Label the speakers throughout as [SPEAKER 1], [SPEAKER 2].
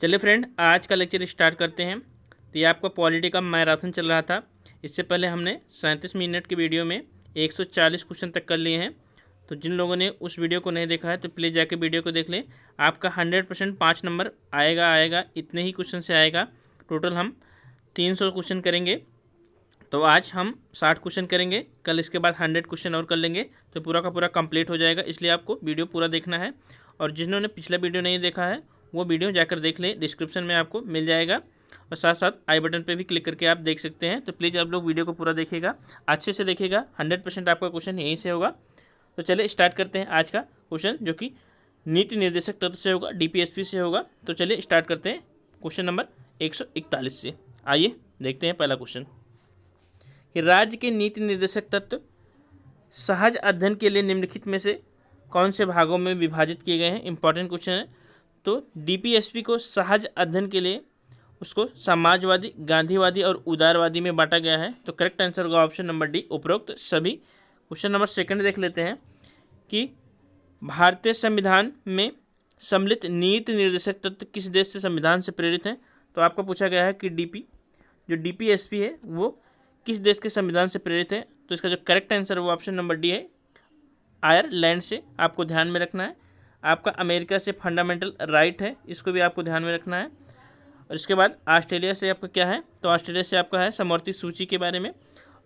[SPEAKER 1] चलिए फ्रेंड, आज का लेक्चर स्टार्ट करते हैं। तो ये आपका पॉलिटी का मैराथन चल रहा था। इससे पहले हमने 37 मिनट की वीडियो में 140 क्वेश्चन तक कर लिए हैं। तो जिन लोगों ने उस वीडियो को नहीं देखा है तो प्लीज़ जाके वीडियो को देख लें। आपका 100% 5 नंबर आएगा। इतने ही क्वेश्चन से आएगा। टोटल हम 300 क्वेश्चन करेंगे। तो आज हम 60 क्वेश्चन करेंगे, कल इसके बाद 100 क्वेश्चन और कर लेंगे तो पूरा का पूरा कंप्लीट हो जाएगा। इसलिए आपको वीडियो पूरा देखना है। और जिन्होंने पिछला वीडियो नहीं देखा है वो वीडियो जाकर देख लें, डिस्क्रिप्शन में आपको मिल जाएगा। और साथ साथ आई बटन पे भी क्लिक करके आप देख सकते हैं। तो प्लीज़ आप लोग वीडियो को पूरा देखिएगा, अच्छे से देखिएगा। 100% आपका क्वेश्चन यहीं से होगा। तो चलिए स्टार्ट करते हैं आज का क्वेश्चन, जो कि नीति निर्देशक तत्व से होगा, DPSP से होगा। तो चलिए स्टार्ट करते हैं क्वेश्चन नंबर 141 से। आइए देखते हैं पहला क्वेश्चन कि राज्य के नीति निर्देशक तत्व सहज अध्ययन के लिए निम्नलिखित में से कौन से भागों में विभाजित किए गए हैं। इंपॉर्टेंट क्वेश्चन है। तो DPSP को सहज अध्ययन के लिए उसको समाजवादी, गांधीवादी और उदारवादी में बांटा गया है। तो करेक्ट आंसर होगा ऑप्शन नंबर डी, उपरोक्त सभी। क्वेश्चन नंबर सेकंड देख लेते हैं कि भारतीय संविधान में सम्मिलित नीति निर्देशक तत्व किस देश से संविधान से प्रेरित हैं। तो आपको पूछा गया है कि जो DPSP है वो किस देश के संविधान से प्रेरित है। तो इसका जो करेक्ट आंसर है वो ऑप्शन नंबर डी है, आयरलैंड से। आपको ध्यान में रखना है। आपका अमेरिका से फंडामेंटल राइट है, इसको भी आपको ध्यान में रखना है। और इसके बाद ऑस्ट्रेलिया से आपका क्या है, तो ऑस्ट्रेलिया से आपका है समवर्ती सूची के बारे में।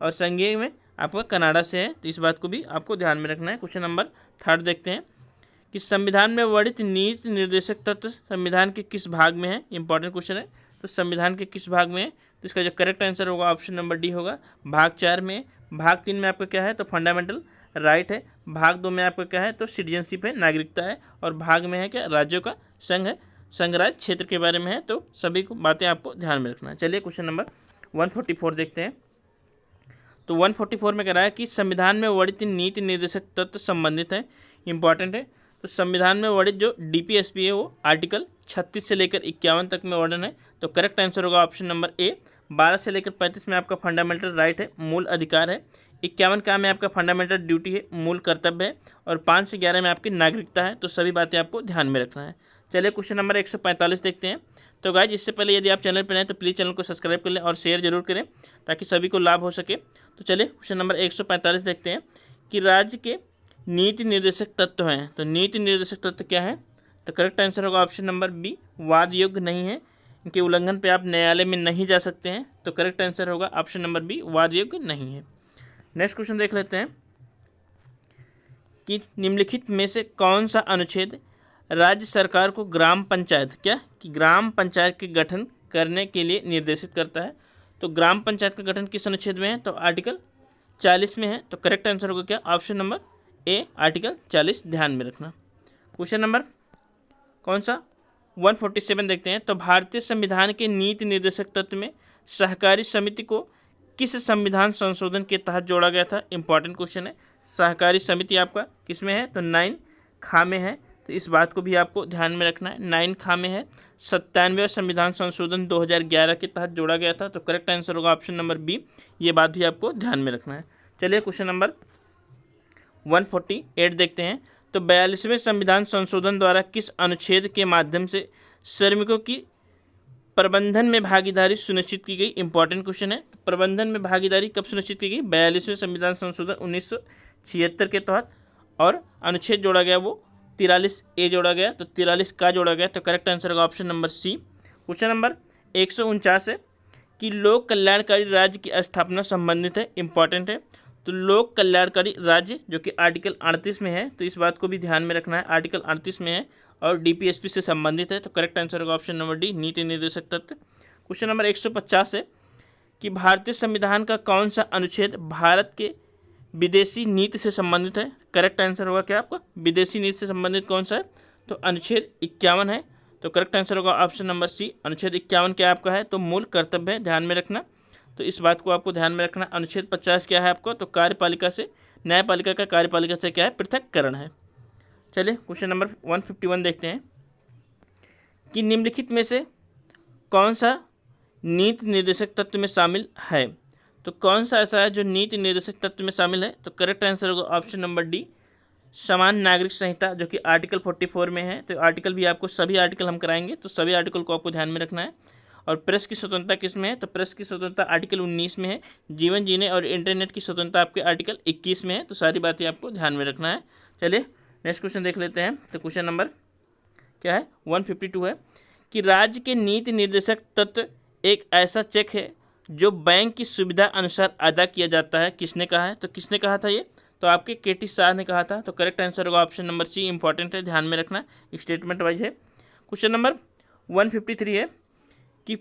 [SPEAKER 1] और संघीय में आपका कनाडा से है, तो इस बात को भी आपको ध्यान में रखना है। क्वेश्चन नंबर थर्ड देखते हैं कि संविधान में वर्णित नीति निर्देशक तत्व संविधान के किस भाग में है। इंपॉर्टेंट क्वेश्चन है। तो संविधान के किस भाग में है, तो इसका जो करेक्ट आंसर होगा ऑप्शन नंबर डी होगा, भाग 4 में। भाग 3 में आपका क्या है, तो फंडामेंटल राइट है। भाग 2 में आपका क्या है, तो सिटीजनशिप है, नागरिकता है। और भाग में है क्या, राज्यों का संघ है, संघराज्य क्षेत्र के बारे में है। तो सभी को बातें आपको ध्यान में रखना है। चलिए क्वेश्चन नंबर 144 देखते हैं। तो 144 में कह रहा है कि संविधान में वर्णित नीति निर्देशक तत्व संबंधित है। इंपॉर्टेंट है। तो संविधान में वर्णित जो DPSP है वो आर्टिकल 36 से लेकर 51 तक में वर्णन है। तो करेक्ट आंसर होगा ऑप्शन नंबर ए। 12 से लेकर 35 में आपका फंडामेंटल राइट है, मूल अधिकार है। 51 का में आपका फंडामेंटल ड्यूटी है, मूल कर्तव्य है। और 5 से 11 में आपकी नागरिकता है। तो सभी बातें आपको ध्यान में रखना है। चलिए क्वेश्चन नंबर 145 देखते हैं। तो गाइज, इससे पहले यदि आप चैनल पर नए तो प्लीज़ चैनल को सब्सक्राइब कर लें और शेयर जरूर करें ताकि सभी को लाभ हो सके। तो चलिए क्वेश्चन नंबर 145 देखते हैं कि राज्य के नीति निर्देशक तत्व हैं। तो नीति निर्देशक तत्व क्या है, तो करेक्ट आंसर होगा ऑप्शन नंबर बी, वाद योग्य नहीं है, इनके उल्लंघन पे आप न्यायालय में नहीं जा सकते हैं। तो करेक्ट आंसर होगा ऑप्शन नंबर बी, वाद योग्य नहीं है। नेक्स्ट क्वेश्चन देख लेते हैं कि निम्नलिखित में से कौन सा अनुच्छेद राज्य सरकार को ग्राम पंचायत कि ग्राम पंचायत के गठन करने के लिए निर्देशित करता है। तो ग्राम पंचायत का गठन किस अनुच्छेद में है, तो आर्टिकल 40 में है। तो करेक्ट आंसर होगा क्या, ऑप्शन नंबर ए, आर्टिकल 40। ध्यान में रखना। क्वेश्चन नंबर कौन सा 147 देखते हैं। तो भारतीय संविधान के नीति निर्देशक तत्व में सहकारी समिति को किस संविधान संशोधन के तहत जोड़ा गया था। इंपॉर्टेंट क्वेश्चन है। सहकारी समिति आपका किस में है, तो 9 खा में है। तो इस बात को भी आपको ध्यान में रखना है, 9 खा में है। 97वें संविधान संशोधन 2011 के तहत जोड़ा गया था। तो करेक्ट आंसर होगा ऑप्शन नंबर बी, ये बात भी आपको ध्यान में रखना है। चलिए क्वेश्चन नंबर 148 देखते हैं। तो 42वें संविधान संशोधन द्वारा किस अनुच्छेद के माध्यम से श्रमिकों की प्रबंधन में भागीदारी सुनिश्चित की गई। इंपॉर्टेंट क्वेश्चन है। प्रबंधन में भागीदारी कब सुनिश्चित की गई, 42वें संविधान संशोधन 1976 के तहत। और अनुच्छेद जोड़ा गया वो 43A जोड़ा गया। तो 43 का जोड़ा गया। तो करेक्ट आंसर होगा option number C. Question number 149 है कि लोक कल्याणकारी राज्य की स्थापना संबंधित है। इंपॉर्टेंट है। तो लोक कल्याणकारी राज्य जो कि आर्टिकल 38 में है। तो इस बात को भी ध्यान में रखना है, आर्टिकल 38 में है और DPSP से संबंधित है। तो करेक्ट आंसर होगा ऑप्शन नंबर डी, नीति निर्देशक तत्व। क्वेश्चन नंबर 150 है कि भारतीय संविधान का कौन सा अनुच्छेद भारत के विदेशी नीति से संबंधित है। करेक्ट आंसर होगा क्या आपका, विदेशी नीति से संबंधित कौन सा है, तो अनुच्छेद 51 है। तो करेक्ट आंसर होगा ऑप्शन नंबर सी, अनुच्छेद 51 क्या आपका है, तो मूल कर्तव्य है। ध्यान में रखना। तो इस बात को आपको ध्यान में रखना। अनुच्छेद 50 क्या है आपको, तो कार्यपालिका से, न्यायपालिका का कार्यपालिका से क्या है, पृथककरण है। चलिए क्वेश्चन नंबर 151 देखते हैं कि निम्नलिखित में से कौन सा नीति निर्देशक तत्व में शामिल है। तो कौन सा ऐसा है जो नीति निर्देशक तत्व में शामिल है, तो करेक्ट आंसर होगा ऑप्शन नंबर डी, समान नागरिक संहिता जो कि आर्टिकल 44 में है, तो आर्टिकल भी आपको सभी आर्टिकल हम कराएंगे, तो सभी आर्टिकल को आपको ध्यान में रखना है। और प्रेस की स्वतंत्रता किस में है, तो प्रेस की स्वतंत्रता आर्टिकल 19 में है। जीवन जीने और इंटरनेट की स्वतंत्रता आपके आर्टिकल 21 में है। तो सारी बातें आपको ध्यान में रखना है। चलिए नेक्स्ट क्वेश्चन देख लेते हैं। तो क्वेश्चन नंबर क्या है, 152 है कि राज्य के नीति निर्देशक तत्व एक ऐसा चेक है जो बैंक की सुविधा अनुसार अदा किया जाता है। किसने कहा है, तो किसने कहा था ये, तो आपके केटी शाह ने कहा था। तो करेक्ट आंसर होगा ऑप्शन नंबर सी, इंपॉर्टेंट है, ध्यान में रखना, स्टेटमेंट वाइज है। क्वेश्चन नंबर 153 है कि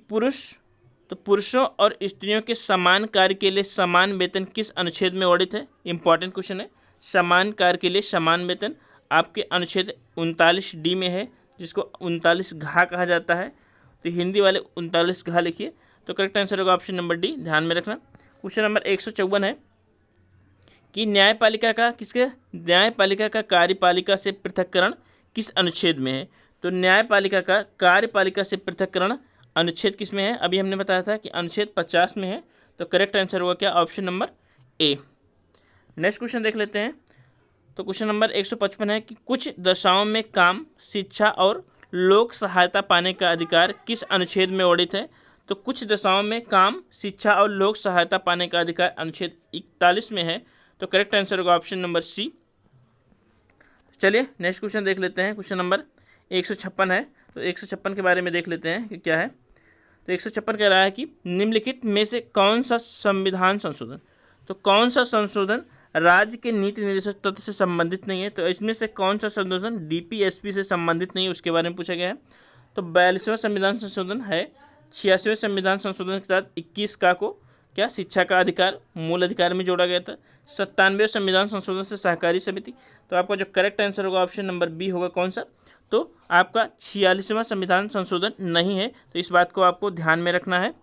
[SPEAKER 1] पुरुषों और स्त्रियों के समान कार्य के लिए समान वेतन किस अनुच्छेद में वर्णित है। इंपॉर्टेंट क्वेश्चन है। समान कार्य के लिए समान वेतन आपके अनुच्छेद 39D में है, जिसको 39 घा कहा जाता है। तो हिंदी वाले 39 घा लिखिए। तो करेक्ट आंसर होगा ऑप्शन नंबर डी, ध्यान में रखना। क्वेश्चन नंबर 154 है कि न्यायपालिका का कार्यपालिका से पृथक्करण किस अनुच्छेद में है। तो न्यायपालिका का कार्यपालिका से पृथक्करण अनुच्छेद किस में है, अभी हमने बताया था कि अनुच्छेद 50 में है। तो करेक्ट आंसर होगा क्या, option number A. Next question देख लेते हैं। तो क्वेश्चन नंबर 155 है कि कुछ दशाओं में काम, शिक्षा और लोक सहायता पाने का अधिकार किस अनुच्छेद में वर्णित है। तो कुछ दशाओं में काम, शिक्षा और लोक सहायता पाने का अधिकार अनुच्छेद 41 में है। तो करेक्ट आंसर होगा ऑप्शन नंबर सी। चलिए नेक्स्ट क्वेश्चन देख लेते हैं। क्वेश्चन नंबर 156 है। तो 156 के बारे में देख लेते हैं कि क्या है। तो 156 कह रहा है कि निम्नलिखित में से कौन सा संविधान संशोधन, तो कौन सा संशोधन राज्य के नीति निर्देशक तत्व से संबंधित नहीं है। तो इसमें से कौन सा संशोधन DPSP से संबंधित नहीं है, उसके बारे में पूछा गया है। तो 42वां संविधान संशोधन है। 86वें संविधान संशोधन के तहत 21 का को क्या शिक्षा का अधिकार मूल अधिकार में जोड़ा गया था। 97वें संविधान संशोधन से सहकारी समिति। तो आपका जो करेक्ट आंसर होगा ऑप्शन नंबर बी होगा, कौन सा, तो आपका 46वां संविधान संशोधन नहीं है। तो इस बात को आपको ध्यान में रखना है।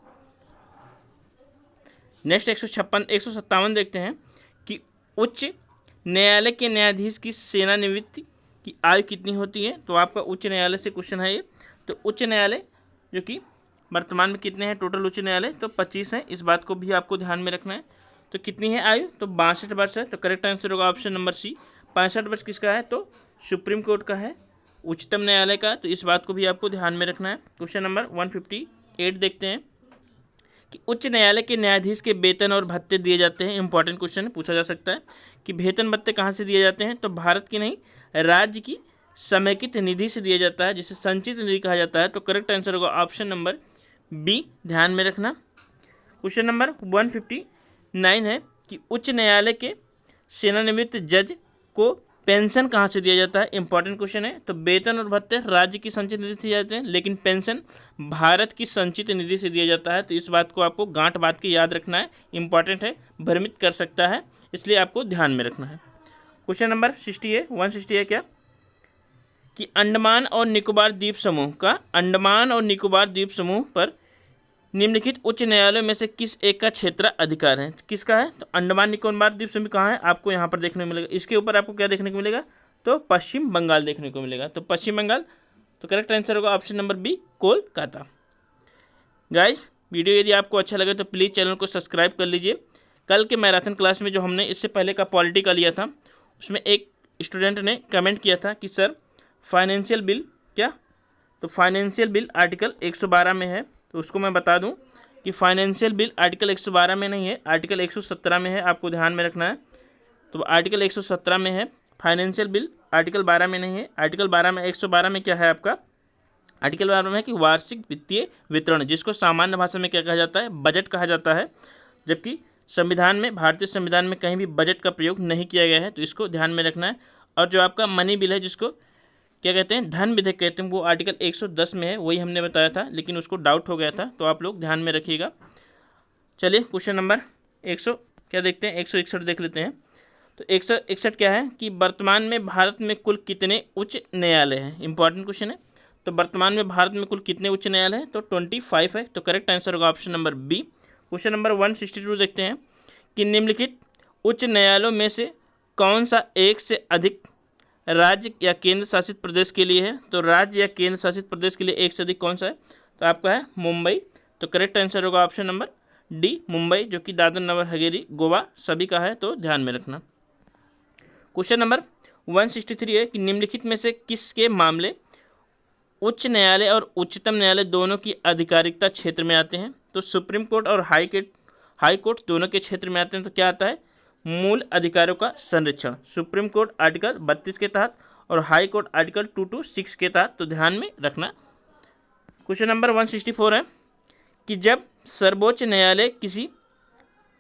[SPEAKER 1] नेक्स्ट 157 देखते हैं कि उच्च न्यायालय के न्यायाधीश की सेवानिवृत्ति की आयु कितनी होती है। तो आपका उच्च न्यायालय से क्वेश्चन है ये। तो उच्च न्यायालय जो कि वर्तमान में कितने हैं टोटल उच्च न्यायालय, तो 25 हैं। इस बात को भी आपको ध्यान में रखना है। तो कितनी है आयु, तो 62 वर्ष है। तो करेक्ट आंसर होगा ऑप्शन नंबर सी। 65 वर्ष किसका है, तो सुप्रीम कोर्ट का है, उच्चतम न्यायालय का। तो इस बात को भी आपको ध्यान में रखना है। क्वेश्चन नंबर 158 देखते हैं कि उच्च न्यायालय के न्यायाधीश के वेतन और भत्ते दिए जाते हैं। इंपॉर्टेंट क्वेश्चन पूछा जा सकता है कि वेतन भत्ते कहाँ से दिए जाते हैं। तो भारत की नहीं, राज्य की समेकित निधि से दिया जाता है, जिसे संचित निधि कहा जाता है। तो करेक्ट आंसर होगा ऑप्शन नंबर बी, ध्यान में रखना। क्वेश्चन नंबर 159 है कि उच्च न्यायालय के सेवानिवृत्त जज को पेंशन कहाँ से दिया जाता है। इंपॉर्टेंट क्वेश्चन है। तो वेतन और भत्ते राज्य की संचित निधि से जाते हैं, लेकिन पेंशन भारत की संचित निधि से दिया जाता है। तो इस बात को आपको गांठ बात के याद रखना है, इंपॉर्टेंट है, भ्रमित कर सकता है, इसलिए आपको ध्यान में रखना है। क्वेश्चन नंबर 160 है क्या कि अंडमान और निकोबार द्वीप समूह पर निम्नलिखित उच्च न्यायालयों में से किस एक का क्षेत्र अधिकार है। किसका है, तो अंडमान निकोबार द्वीप समूह कहाँ है, आपको यहाँ पर देखने को मिलेगा। इसके ऊपर आपको क्या देखने को मिलेगा, तो पश्चिम बंगाल देखने को मिलेगा। तो पश्चिम बंगाल। तो करेक्ट आंसर होगा option number B, Kolkata. Guys video यदि आपको अच्छा लगे तो प्लीज़ चैनल को सब्सक्राइब कर लीजिए। कल के मैराथन क्लास में जो हमने इससे पहले का पॉलिटी का लिया था, उसमें एक स्टूडेंट ने कमेंट किया था कि सर फाइनेंशियल बिल क्या, तो फाइनेंशियल बिल आर्टिकल 112 में है। तो उसको मैं बता दूं कि फाइनेंशियल बिल आर्टिकल 112 में नहीं है, आर्टिकल 117 में है, आपको ध्यान में रखना है। तो आर्टिकल 117 में है, फाइनेंशियल बिल आर्टिकल 12 में नहीं है। आर्टिकल 12 में 112 में क्या है आपका, आर्टिकल 12 में है कि वार्षिक वित्तीय वितरण, जिसको सामान्य भाषा में क्या कहा जाता है, बजट कहा जाता है। जबकि संविधान में, भारतीय संविधान में कहीं भी बजट का प्रयोग नहीं किया गया है, तो इसको ध्यान में रखना है। और जो आपका मनी बिल है, जिसको क्या कहते हैं, धन विधेयक कहते हैं, वो आर्टिकल 110 में है, वही हमने बताया था, लेकिन उसको डाउट हो गया था, तो आप लोग ध्यान में रखिएगा। चलिए क्वेश्चन नंबर 100 क्या देखते हैं, 161 देख लेते हैं। तो 161 क्या है कि वर्तमान में भारत में कुल कितने उच्च न्यायालय हैं। इंपॉर्टेंट क्वेश्चन है। तो वर्तमान में भारत में कुल कितने उच्च न्यायालय हैं, तो 25 है। तो करेक्ट आंसर होगा option number B. Question number 162 देखते हैं कि निम्नलिखित उच्च न्यायालयों में से कौन सा एक से अधिक राज्य या केंद्र शासित प्रदेश के लिए है। तो राज्य या केंद्र शासित प्रदेश के लिए एक से अधिक कौन सा है, तो आपका है मुंबई। तो करेक्ट आंसर होगा ऑप्शन नंबर डी, मुंबई, जो कि दादर नगर हवेली गोवा सभी का है, तो ध्यान में रखना। क्वेश्चन नंबर 163 है कि निम्नलिखिट में से किसके मामले उच्च न्यायालय और उच्चतम न्यायालय दोनों की आधिकारिकता क्षेत्र में आते हैं। तो सुप्रीम कोर्ट और हाई कोर्ट दोनों के क्षेत्र में आते हैं। तो क्या आता है? मूल अधिकारों का संरक्षण। सुप्रीम कोर्ट आर्टिकल 32 के तहत और हाई कोर्ट आर्टिकल 226 के तहत। तो ध्यान में रखना। क्वेश्चन नंबर 164 है कि जब सर्वोच्च न्यायालय किसी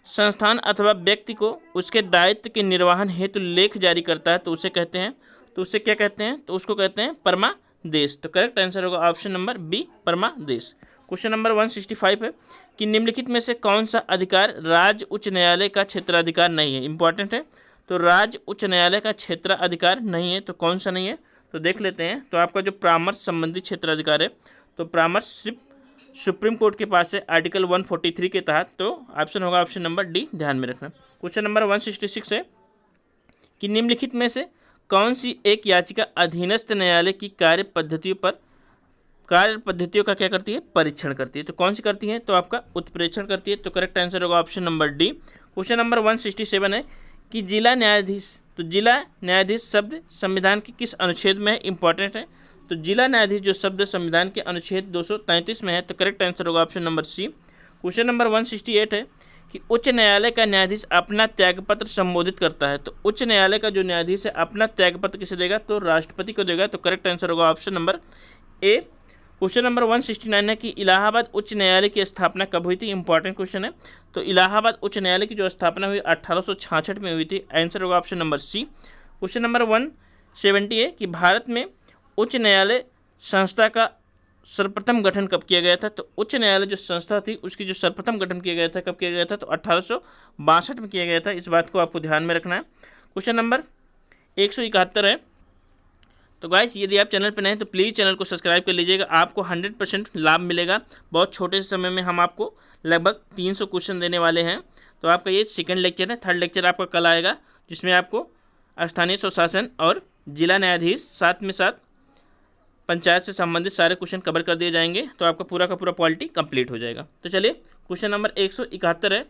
[SPEAKER 1] संस्थान अथवा व्यक्ति को उसके दायित्व के निर्वहन हेतु लेख जारी करता है तो उसे कहते हैं, तो उसे क्या कहते हैं? तो उसको कहते हैं परमादेश। तो करेक्ट आंसर होगा ऑप्शन नंबर बी, परमादेश। क्वेश्चन नंबर 165 है कि निम्नलिखित में से कौन सा अधिकार राज्य उच्च न्यायालय का क्षेत्राधिकार नहीं है? इंपॉर्टेंट है। तो राज्य उच्च न्यायालय का क्षेत्राधिकार नहीं है, तो कौन सा नहीं है? तो देख लेते हैं। तो आपका जो परामर्श संबंधी क्षेत्राधिकार है, तो परामर्श सिर्फ सुप्रीम कोर्ट के पास है आर्टिकल 143 के तहत। तो ऑप्शन होगा ऑप्शन नंबर डी, ध्यान में रखना। क्वेश्चन नंबर 166 है कि निम्नलिखित में से कौन सी एक याचिका अधीनस्थ न्यायालय की कार्य पद्धतियों का क्या करती है? परीक्षण करती है। तो कौन सी करती है? तो आपका उत्प्रेक्षण करती है। तो करेक्ट आंसर होगा option number D. Question number 167 है कि जिला न्यायाधीश, तो जिला न्यायाधीश शब्द संविधान के किस अनुच्छेद में है? इंपॉर्टेंट है। तो जिला न्यायाधीश जो शब्द संविधान के अनुच्छेद 233 में है। तो करेक्ट आंसर होगा option number C. Question number 168 है कि उच्च न्यायालय का न्यायाधीश अपना त्यागपत्र संबोधित करता है। तो उच्च न्यायालय का जो न्यायाधीश है अपना त्यागपत्र किसे देगा? तो राष्ट्रपति को देगा। तो करेक्ट आंसर होगा option number A. Question number 169 है कि इलाहाबाद उच्च न्यायालय की स्थापना कब हुई थी? इंपॉर्टेंट क्वेश्चन है। तो इलाहाबाद उच्च न्यायालय की जो स्थापना हुई 1866 में हुई थी। आंसर होगा option number C. Question number 170 है कि भारत में उच्च न्यायालय संस्था का सर्वप्रथम गठन कब किया गया था? तो उच्च न्यायालय जो संस्था थी उसकी जो सर्वप्रथम गठन किया गया था, कब किया गया था? तो 1862 में किया गया था। इस बात को आपको ध्यान में रखना है। क्वेश्चन नंबर 171 है। तो गाइस यदि आप चैनल पर नए हैं तो प्लीज़ चैनल को सब्सक्राइब कर लीजिएगा। आपको 100% लाभ मिलेगा। बहुत छोटे से समय में हम आपको लगभग 300 क्वेश्चन देने वाले हैं। तो आपका ये सेकंड लेक्चर है। थर्ड लेक्चर आपका कल आएगा, जिसमें आपको स्थानीय स्वशासन और जिला न्यायाधीश साथ में साथ पंचायत से संबंधित सारे क्वेश्चन कवर कर दिए जाएंगे। तो आपका पूरा का पूरा पॉलिटी कंप्लीट हो जाएगा। तो चलिए क्वेश्चन नंबर 171 है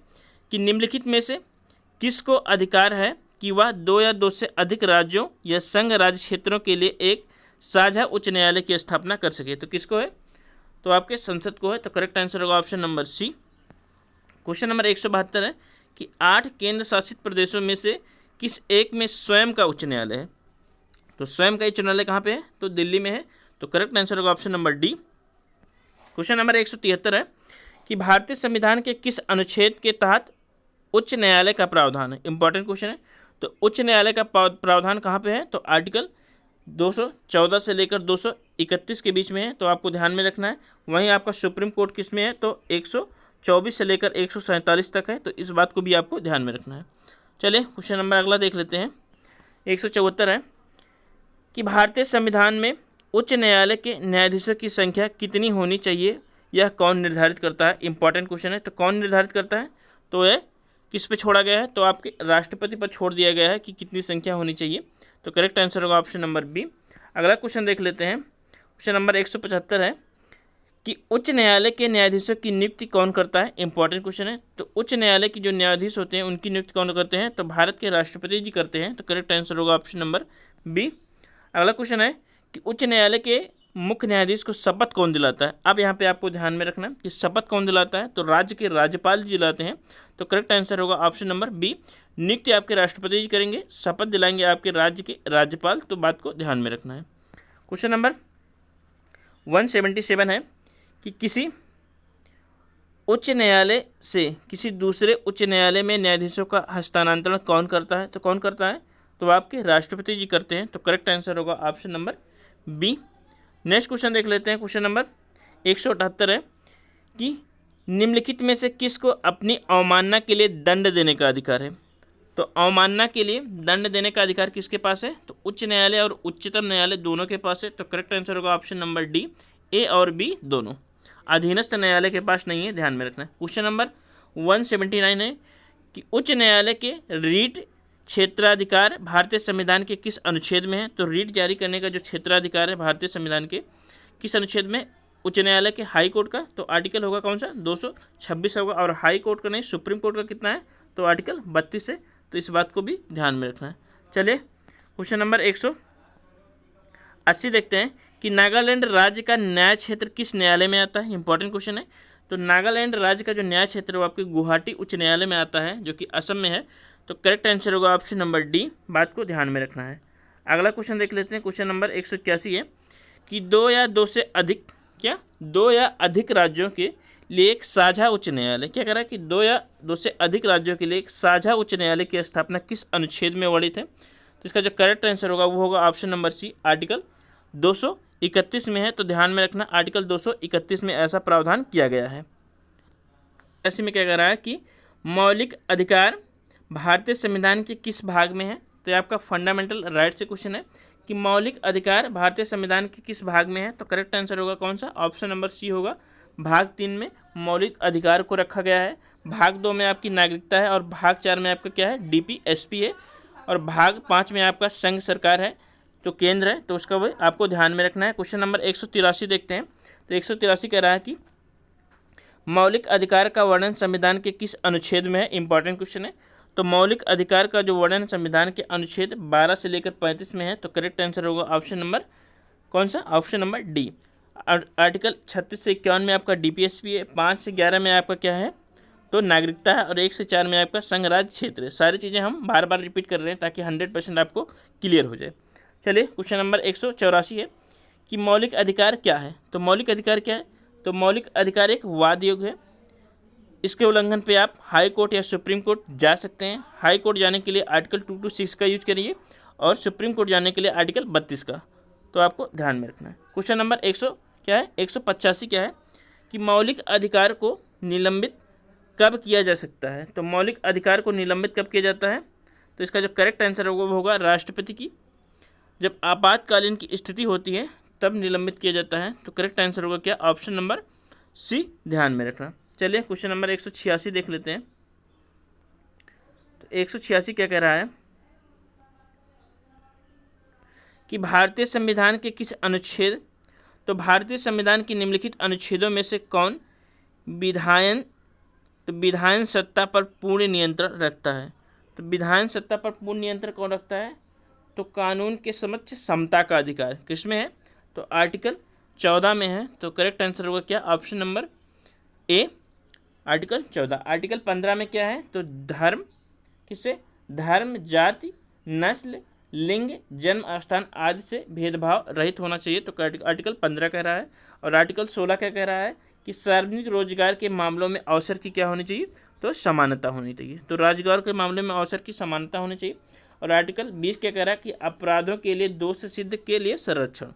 [SPEAKER 1] कि निम्नलिखित में से किसको अधिकार है कि वह 2 या 2 से अधिक राज्यों या संघ राज्य क्षेत्रों के लिए एक साझा उच्च न्यायालय की स्थापना कर सके? तो किसको है? तो आपके संसद को है। तो करेक्ट आंसर होगा option number C. Question number 172 है कि 8 केंद्र शासित प्रदेशों में से किस एक में स्वयं का उच्च न्यायालय है? तो स्वयं का उच्च न्यायालय कहाँ पे है? तो दिल्ली में है। तो करेक्ट आंसर होगा option number D. Question number 173 है कि भारतीय संविधान के किस अनुच्छेद के तहत उच्च न्यायालय का प्रावधान है? इंपॉर्टेंट क्वेश्चन है। तो उच्च न्यायालय का प्रावधान कहाँ पे है? तो आर्टिकल 214 से लेकर 231 के बीच में है। तो आपको ध्यान में रखना है। वहीं आपका सुप्रीम कोर्ट किस में है? तो 124 से लेकर 147 तक है। तो इस बात को भी आपको ध्यान में रखना है। चलिए क्वेश्चन नंबर अगला देख लेते हैं। 174 है कि भारतीय संविधान में उच्च न्यायालय के न्यायाधीशों की संख्या कितनी होनी चाहिए, यह कौन निर्धारित करता है? इंपॉर्टेंट क्वेश्चन है। तो कौन निर्धारित करता है? तो यह किस पे छोड़ा गया है? तो आपके राष्ट्रपति पर छोड़ दिया गया है कि कितनी संख्या होनी चाहिए। तो करेक्ट आंसर होगा ऑप्शन नंबर बी। अगला क्वेश्चन देख लेते हैं। क्वेश्चन नंबर 175 है कि उच्च न्यायालय के न्यायाधीशों की नियुक्ति कौन करता है? इंपॉर्टेंट क्वेश्चन है। तो उच्च न्यायालय की जो न्यायाधीश होते हैं उनकी नियुक्ति कौन करते हैं? तो भारत के राष्ट्रपति जी करते हैं। तो करेक्ट आंसर होगा ऑप्शन नंबर बी। अगला क्वेश्चन है कि उच्च न्यायालय के मुख्य न्यायाधीश को शपथ कौन दिलाता है? अब यहाँ पे आपको ध्यान में रखना कि शपथ कौन दिलाता है? तो राज्य के राज्यपाल जी दिलाते हैं। तो करेक्ट आंसर होगा ऑप्शन नंबर बी। नियुक्ति आपके राष्ट्रपति जी करेंगे, शपथ दिलाएंगे आपके राज्य के राज्यपाल। तो बात को ध्यान में रखना है। क्वेश्चन नंबर 177 है कि किसी उच्च न्यायालय से किसी दूसरे उच्च न्यायालय में न्यायाधीशों का हस्तांतरण कौन करता है? तो कौन करता है? तो आपके राष्ट्रपति जी करते हैं। तो करेक्ट आंसर होगा option number B. Next question देख लेते हैं। क्वेश्चन नंबर 178 है कि निम्नलिखित में से किसको अपनी अवमानना के लिए दंड देने का अधिकार है? तो अवमानना के लिए दंड देने का अधिकार किसके पास है? तो उच्च न्यायालय और उच्चतम न्यायालय दोनों के पास है। तो करेक्ट आंसर होगा ऑप्शन नंबर डी, ए और बी दोनों। अधीनस्थ न्यायालय के पास नहीं है, ध्यान में रखना है। क्वेश्चन नंबर 179 है कि उच्च न्यायालय के रीट क्षेत्राधिकार भारतीय संविधान के किस अनुच्छेद में है? तो रीट जारी करने का जो क्षेत्राधिकार है भारतीय संविधान के किस अनुच्छेद में? उच्च न्यायालय के हाई कोर्ट का। तो आर्टिकल होगा कौन सा? 226 होगा। और हाई कोर्ट का नहीं, सुप्रीम कोर्ट का कितना है? तो आर्टिकल 32 है। तो इस बात को भी ध्यान में रखना है। चलिए क्वेश्चन नंबर 180 देखते हैं कि नागालैंड राज्य का न्याय क्षेत्र किस न्यायालय में आता है। इंपॉर्टेंट क्वेश्चन है। तो नागालैंड राज्य का जो न्याय क्षेत्र है वो आपके गुवाहाटी उच्च न्यायालय में आता है, जो कि असम में है। तो करेक्ट आंसर होगा ऑप्शन नंबर डी। बात को ध्यान में रखना है। अगला क्वेश्चन देख लेते हैं। क्वेश्चन नंबर 181 है कि दो या अधिक राज्यों के लिए एक साझा उच्च न्यायालय, क्या कह रहा है कि दो या दो से अधिक राज्यों के लिए एक साझा उच्च न्यायालय की स्थापना किस अनुच्छेद में वर्णित है। तो इसका जो करेक्ट आंसर होगा वो होगा ऑप्शन नंबर सी, आर्टिकल 231 में है। तो ध्यान में रखना, आर्टिकल 231 में ऐसा प्रावधान किया गया है। ऐसे में क्या कह रहा है कि मौलिक अधिकार भारतीय संविधान के किस भाग में है। तो ये आपका फंडामेंटल राइट से क्वेश्चन है कि मौलिक अधिकार भारतीय संविधान के किस भाग में है। तो करेक्ट आंसर होगा कौन सा, ऑप्शन नंबर सी होगा। भाग 3 में मौलिक अधिकार को रखा गया है, भाग 2 में आपकी नागरिकता है, और भाग 4 में आपका क्या है, DPSP है, और भाग 5 में आपका संघ सरकार है, तो केंद्र है। तो उसका वो आपको ध्यान में रखना है। क्वेश्चन नंबर 183 देखते हैं। तो 183 कह रहा है कि मौलिक अधिकार का वर्णन संविधान के किस अनुच्छेद में है। इंपॉर्टेंट क्वेश्चन है। तो मौलिक अधिकार का जो वर्णन संविधान के अनुच्छेद 12 से लेकर 35 में है। तो करेक्ट आंसर होगा ऑप्शन नंबर कौन सा, ऑप्शन नंबर डी। आर्टिकल 36 से 51 में आपका DPSP है, 5 से 11 में आपका क्या है, तो नागरिकता है, और 1 से 4 में आपका संघ राज्य क्षेत्र है। सारी चीज़ें हम बार बार रिपीट कर रहे हैं ताकि 100% आपको क्लियर हो जाए। चलिए क्वेश्चन नंबर 184 है कि मौलिक अधिकार क्या है। तो मौलिक अधिकार क्या है, तो मौलिक अधिकार एक वाद योग्य है। इसके उल्लंघन पे आप हाई कोर्ट या सुप्रीम कोर्ट जा सकते हैं। हाई कोर्ट जाने के लिए आर्टिकल 226 का यूज करिए, और सुप्रीम कोर्ट जाने के लिए आर्टिकल 32 का। तो आपको ध्यान में रखना है। क्वेश्चन नंबर 185 क्या है कि मौलिक अधिकार को निलंबित कब किया जा सकता है। तो मौलिक अधिकार को निलंबित कब किया जाता है। तो इसका जो करेक्ट आंसर होगा वो होगा राष्ट्रपति की, जब आपातकालीन की स्थिति होती है तब निलंबित किया जाता है। तो करेक्ट आंसर होगा क्या, ऑप्शन नंबर सी, ध्यान में रखना। चलिए क्वेश्चन नंबर 186 देख लेते हैं। तो 186 क्या कह रहा है कि भारतीय संविधान के किस अनुच्छेद, तो भारतीय संविधान के निम्नलिखित अनुच्छेदों में से कौन विधायन सत्ता पर पूर्ण नियंत्रण रखता है। तो विधायन सत्ता पर पूर्ण नियंत्रण कौन रखता है, तो कानून के समक्ष समता का अधिकार किस में है, तो आर्टिकल 14 में है। तो करेक्ट आंसर होगा क्या, option number A, article 14। Article 15 में क्या है, तो धर्म, किसे, धर्म, जाति, नस्ल, लिंग, जन्म स्थान आदि से भेदभाव रहित होना चाहिए। तो आर्टिकल 15 कह रहा है। और आर्टिकल 16 क्या कह रहा है कि सार्वजनिक रोजगार के मामलों में अवसर की क्या होनी चाहिए, तो समानता होनी चाहिए। तो रोजगार के मामले में अवसर की समानता होनी चाहिए। और आर्टिकल 20 क्या कह रहा है कि अपराधों के लिए दोष सिद्ध के लिए संरक्षण।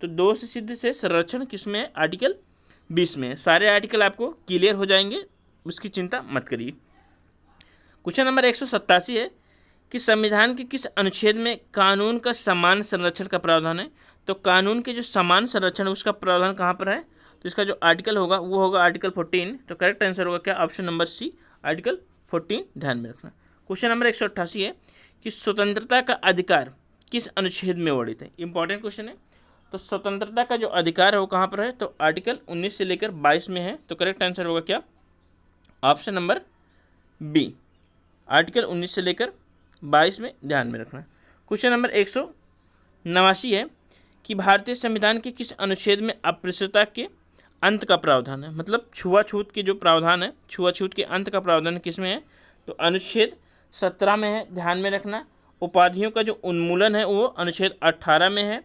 [SPEAKER 1] तो दोष सिद्ध से संरक्षण किसमें है, आर्टिकल 20 में है। सारे आर्टिकल आपको क्लियर हो जाएंगे, उसकी चिंता मत करिए। क्वेश्चन नंबर 187 है कि संविधान के किस अनुच्छेद में कानून का समान संरक्षण का प्रावधान है। तो कानून के जो समान संरक्षण उसका प्रावधान कहाँ पर है, तो इसका जो आर्टिकल होगा वो होगा आर्टिकल 14। तो करेक्ट आंसर होगा क्या, ऑप्शन नंबर सी, आर्टिकल 14, ध्यान में रखना। क्वेश्चन नंबर 188 है कि स्वतंत्रता का अधिकार किस अनुच्छेद में वर्णित है। इंपॉर्टेंट क्वेश्चन है। तो स्वतंत्रता का जो अधिकार है वो कहाँ पर है, तो आर्टिकल 19 से लेकर 22 में है। तो करेक्ट आंसर होगा क्या, ऑप्शन नंबर बी, आर्टिकल 19 से लेकर 22 में, ध्यान में रखना। क्वेश्चन नंबर 189 है कि भारतीय संविधान के किस अनुच्छेद में अस्पृश्यता के अंत का प्रावधान है। मतलब छुआछूत के जो प्रावधान है, छुआछूत के अंत का प्रावधान किस में है, तो अनुच्छेद 17 में है, ध्यान में रखना। उपाधियों का जो उन्मूलन है वो अनुच्छेद 18 में है।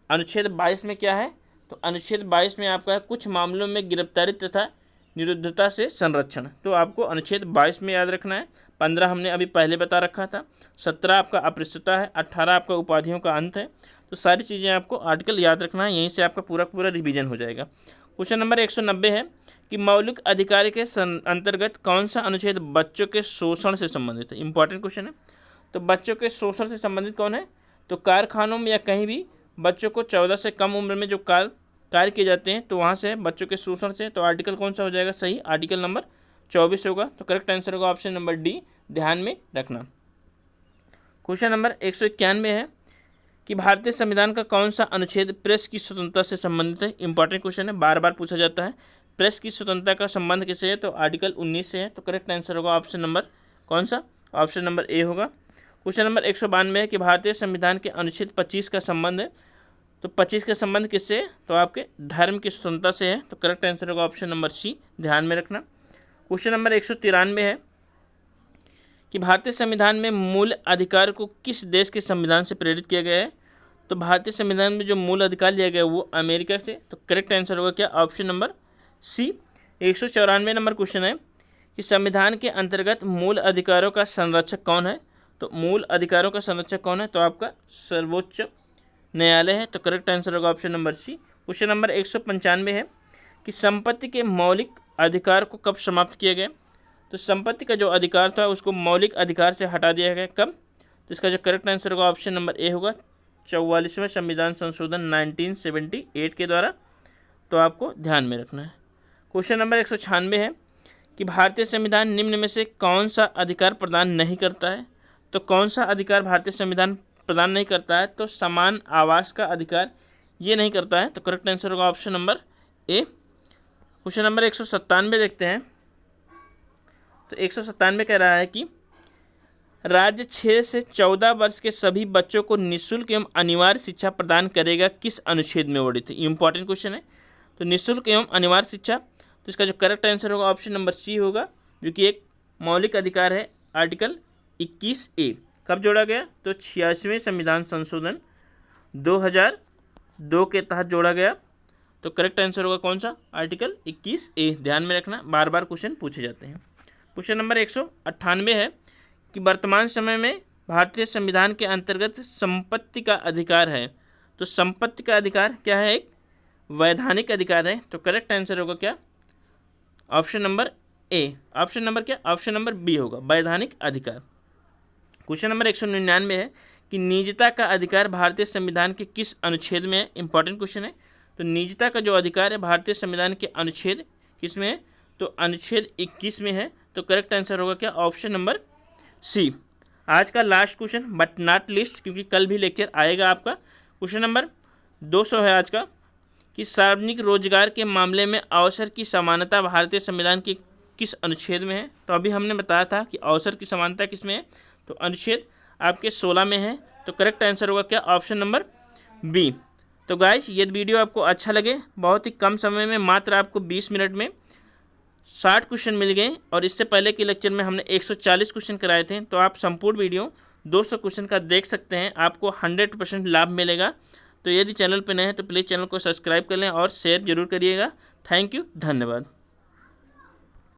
[SPEAKER 1] अनुच्छेद 22 में क्या है, तो अनुच्छेद 22 में आपका कुछ मामलों में गिरफ्तारी तथा निरुद्धता से संरक्षण। तो आपको अनुच्छेद 22 में याद रखना है। 15 हमने अभी पहले बता रखा था, 17 आपका अस्पृश्यता है, 18 आपका उपाधियों का अंत है। तो सारी चीज़ें आपको आर्टिकल याद रखना है, यहीं से आपका पूरा रिवीजन हो जाएगा। क्वेश्चन नंबर 190 है कि मौलिक अधिकार के अंतर्गत कौन सा अनुच्छेद बच्चों के शोषण से संबंधित है। इंपॉर्टेंट क्वेश्चन है। तो बच्चों के शोषण से संबंधित कौन है, तो कारखानों में या कहीं भी बच्चों को 14 से कम उम्र में जो कार्य किए जाते हैं, तो वहाँ से बच्चों के शोषण से। तो आर्टिकल कौन सा हो जाएगा सही, आर्टिकल नंबर 24 होगा। तो करेक्ट आंसर होगा ऑप्शन नंबर डी, ध्यान में रखना। क्वेश्चन नंबर 191 है कि भारतीय संविधान का कौन सा अनुच्छेद प्रेस की स्वतंत्रता से संबंधित है। इंपॉर्टेंट क्वेश्चन है, बार बार पूछा जाता है। प्रेस की स्वतंत्रता का संबंध किससे है, तो आर्टिकल 19 से है। तो करेक्ट आंसर होगा ऑप्शन नंबर कौन सा, ऑप्शन नंबर ए होगा। क्वेश्चन नंबर 192 है कि भारतीय संविधान के अनुच्छेद 25 का संबंध है। तो 25 का संबंध किससे है? तो आपके धर्म की स्वतंत्रता से है। तो करेक्ट आंसर होगा ऑप्शन नंबर सी, ध्यान में रखना। क्वेश्चन नंबर 193 है कि भारतीय संविधान में मूल अधिकार को किस देश के संविधान से प्रेरित किया गया है? तो भारतीय संविधान में जो मूल अधिकार लिया गया है वो अमेरिका से। तो करेक्ट आंसर होगा क्या? Option number C. 194 number question है कि संविधान के अंतर्गत मूल अधिकारों का संरक्षक कौन है? तो मूल अधिकारों का संरक्षक कौन है? तो आपका सर्वोच्च न्यायालय है। तो करेक्ट आंसर होगा option number C. Question number 195 है कि संपत्ति के मौलिक अधिकार को कब समाप्त किया गया? तो संपत्ति का जो अधिकार था उसको मौलिक अधिकार से हटा दिया गया कब? तो इसका जो करेक्ट आंसर होगा ऑप्शन नंबर ए होगा, 44वें संविधान संशोधन 1978 के द्वारा। तो आपको ध्यान में रखना है। क्वेश्चन नंबर 196 है कि भारतीय संविधान निम्न में से कौन सा अधिकार प्रदान नहीं करता है? तो कौन सा अधिकार भारतीय संविधान प्रदान नहीं करता है? तो समान आवास का अधिकार ये नहीं करता है। तो करेक्ट आंसर होगा option number A. Question number 197 देखते हैं। तो 197 कह रहा है कि राज्य 6 से 14 वर्ष के सभी बच्चों को निःशुल्क एवं अनिवार्य शिक्षा प्रदान करेगा किस अनुच्छेद में वर्णित है? इंपॉर्टेंट क्वेश्चन है। तो निःशुल्क एवं अनिवार्य शिक्षा, तो इसका जो करेक्ट आंसर होगा ऑप्शन नंबर सी होगा, जो कि एक मौलिक अधिकार है। आर्टिकल 21A कब जोड़ा गया? तो 86वें संविधान संशोधन 2002 के तहत जोड़ा गया। तो करेक्ट आंसर होगा कौन सा? Article 21A। ध्यान में रखना, बार बार क्वेश्चन पूछे जाते हैं। क्वेश्चन नंबर 198 है कि वर्तमान समय में भारतीय संविधान के अंतर्गत संपत्ति का अधिकार है। तो संपत्ति का अधिकार क्या है? एक वैधानिक अधिकार है। तो करेक्ट आंसर होगा क्या? Option number A. Option number क्या? ऑप्शन नंबर बी होगा, वैधानिक अधिकार। क्वेश्चन नंबर 199 है कि निजता का अधिकार भारतीय संविधान के किस अनुच्छेद में है? इंपॉर्टेंट क्वेश्चन है। तो निजता का जो अधिकार है भारतीय संविधान के अनुच्छेद किस में है? तो अनुच्छेद 21 में है। तो करेक्ट आंसर होगा क्या? Option number C. आज का last question but not least, क्योंकि कल भी लेक्चर आएगा आपका। क्वेश्चन नंबर 200 है आज का कि सार्वजनिक रोजगार के मामले में अवसर की समानता भारतीय संविधान के किस अनुच्छेद में है? तो अभी हमने बताया था कि अवसर की समानता किस में है? तो अनुच्छेद आपके 16 में है। तो करेक्ट आंसर होगा क्या? Option number B. तो गाइस, ये वीडियो आपको अच्छा लगे, बहुत ही कम समय में मात्र आपको 20 मिनट में 60 क्वेश्चन मिल गए, और इससे पहले के लेक्चर में हमने 140 क्वेश्चन कराए थे। तो आप संपूर्ण वीडियो 200 क्वेश्चन का देख सकते हैं, आपको 100% लाभ मिलेगा। तो यदि चैनल पर नए हैं तो प्लीज़ चैनल को सब्सक्राइब कर लें और शेयर जरूर करिएगा। थैंक यू, धन्यवाद।